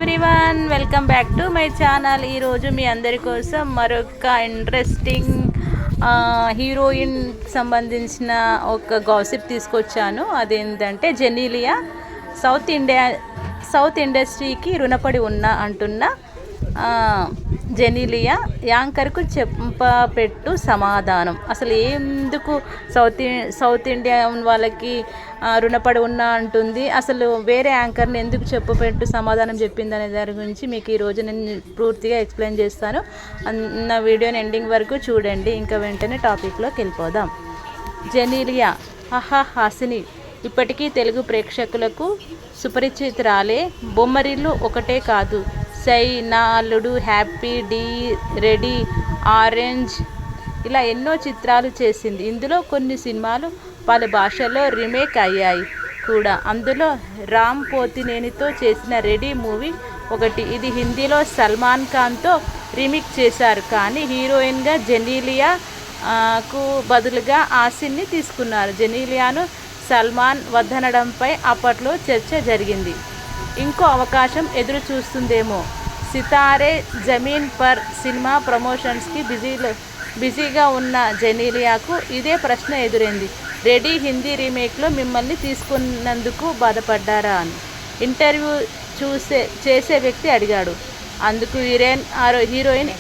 Everyone welcome back to my channel. ఈరోజు మీ అందరి కోసం మరొక ఇంట్రెస్టింగ్ హీరోయిన్ సంబంధించిన ఒక గాసిప్ తీసుకొచ్చాను. అదేంటంటే జెనీలియా సౌత్ ఇండస్ట్రీకి రుణపడి అంటున్న జెనీలియా యాంకర్కు చెప్పపెట్టు సమాధానం. అసలు ఎందుకు సౌత్ ఇండియన్ వాళ్ళకి రుణపడి అంటుంది, అసలు వేరే యాంకర్ని ఎందుకు చెప్పపెట్టు సమాధానం చెప్పింది అనే దాని గురించి మీకు ఈరోజు నేను పూర్తిగా ఎక్స్ప్లెయిన్ చేస్తాను. నా వీడియోని ఎండింగ్ వరకు చూడండి. ఇంకా వెంటనే టాపిక్లోకి వెళ్ళిపోదాం. జెనీలియా హాసిని ఇప్పటికీ తెలుగు ప్రేక్షకులకు సుపరిచితురాలే. బొమ్మరిల్లు ఒకటే కాదు, సై, నా అల్లుడు, హ్యాపీ, డి, రెడీ, ఆరెంజ్ ఇలా ఎన్నో చిత్రాలు చేసింది. ఇందులో కొన్ని సినిమాలు పలు భాషల్లో రీమేక్ అయ్యాయి కూడా. అందులో రామ్ పోతినేనితో చేసిన రెడీ మూవీ ఒకటి. ఇది హిందీలో సల్మాన్ ఖాన్తో రీమేక్ చేశారు. కానీ హీరోయిన్గా జెనీలియాకు బదులుగా హాసిని తీసుకున్నారు. జెనీలియాను సల్మాన్ వద్దనడంపై అప్పట్లో చర్చ జరిగింది. ఇంకో అవకాశం ఎదురు చూస్తుందేమో. సితారే జమీన్ పర్ సినిమా ప్రమోషన్స్కి బిజీగా ఉన్న జెనీలియాకు ఇదే ప్రశ్న ఎదురైంది. రెడీ హిందీ రీమేక్లో మిమ్మల్ని తీసుకున్నందుకు బాధపడ్డారా అని ఇంటర్వ్యూ చేసే వ్యక్తి అడిగాడు. అందుకు హీరోయిన్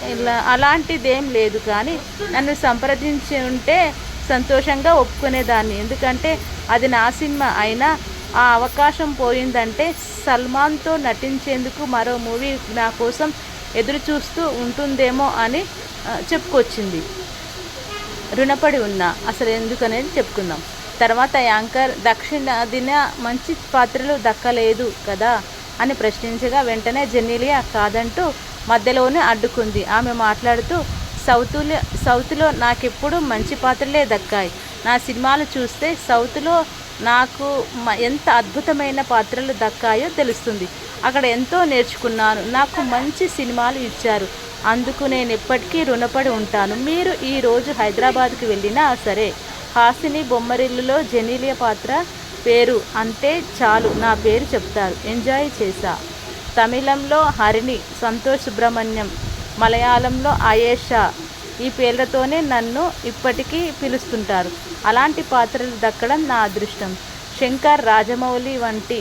అలాంటిదేం లేదు, కానీ నన్ను సంప్రదించి ఉంటే సంతోషంగా ఒప్పుకునేదాన్ని. ఎందుకంటే అది నా సినిమా అయినా ఆ అవకాశం పోయిందంటే సల్మాన్తో నటించేందుకు మరో మూవీ నా కోసం ఎదురు చూస్తూ ఉంటుందేమో అని చెప్పుకొచ్చింది. రుణపడి ఉన్నా అసలు ఎందుకనేది చెప్పుకుందాం. తర్వాత యాంకర్ దక్షిణాదిన మంచి పాత్రలు దక్కలేదు కదా అని ప్రశ్నించగా వెంటనే జెనీలియా కాదంటూ మధ్యలోనే అడ్డుకుంది. ఆమె మాట్లాడుతూ సౌత్లో నాకెప్పుడు మంచి పాత్రలే దక్కాయి. నా సినిమాలు చూస్తే సౌత్లో నాకు ఎంత అద్భుతమైన పాత్రలు దక్కాయో తెలుస్తుంది. అక్కడ ఎంతో నేర్చుకున్నాను. నాకు మంచి సినిమాలు ఇచ్చారు. అందుకు నేను ఎప్పటికీ రుణపడి ఉంటాను. మీరు ఈరోజు హైదరాబాద్కి వెళ్ళినా సరే హాసిని బొమ్మరిల్లులో జెనీలియా పాత్ర పేరు అంటే చాలు నా పేరు చెప్తారు. ఎంజాయ్ చేశా. తమిళంలో హరిణి, సంతోష్ సుబ్రహ్మణ్యం, మలయాళంలో ఆయేషా ఈ పేర్లతోనే నన్ను ఇప్పటికీ పిలుస్తుంటారు. అలాంటి పాత్రలు దక్కడం నా అదృష్టం. శంకర్, రాజమౌళి వంటి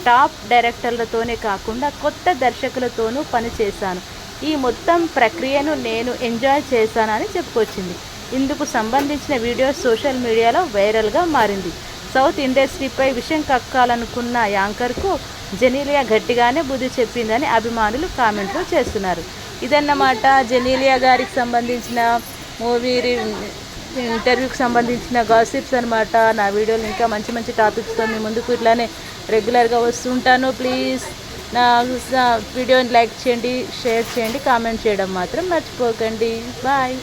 టాప్ డైరెక్టర్లతోనే కాకుండా కొత్త దర్శకులతోనూ పనిచేశాను. ఈ మొత్తం ప్రక్రియను నేను ఎంజాయ్ చేశానని చెప్పుకొచ్చింది. ఇందుకు సంబంధించిన వీడియో సోషల్ మీడియాలో వైరల్గా మారింది. సౌత్ ఇండస్ట్రీపై విషయం కక్కాలనుకున్న యాంకర్కు జెనీలియా గట్టిగానే బుద్ధి చెప్పిందని అభిమానులు కామెంట్లు చేస్తున్నారు. ఇదన్నమాట జెనీలియా గారికి సంబంధించిన మూవీ ఇంటర్వ్యూకి సంబంధించిన గాసిప్స్ అనమాట. నా వీడియోలు ఇంకా మంచి మంచి టాపిక్స్తో మీ ముందుకు ఇట్లానే రెగ్యులర్గా వస్తుంటాను. ప్లీజ్ నా వీడియోని లైక్ చేయండి, షేర్ చేయండి, కామెంట్ చేయడం మాత్రం మర్చిపోకండి. బాయ్.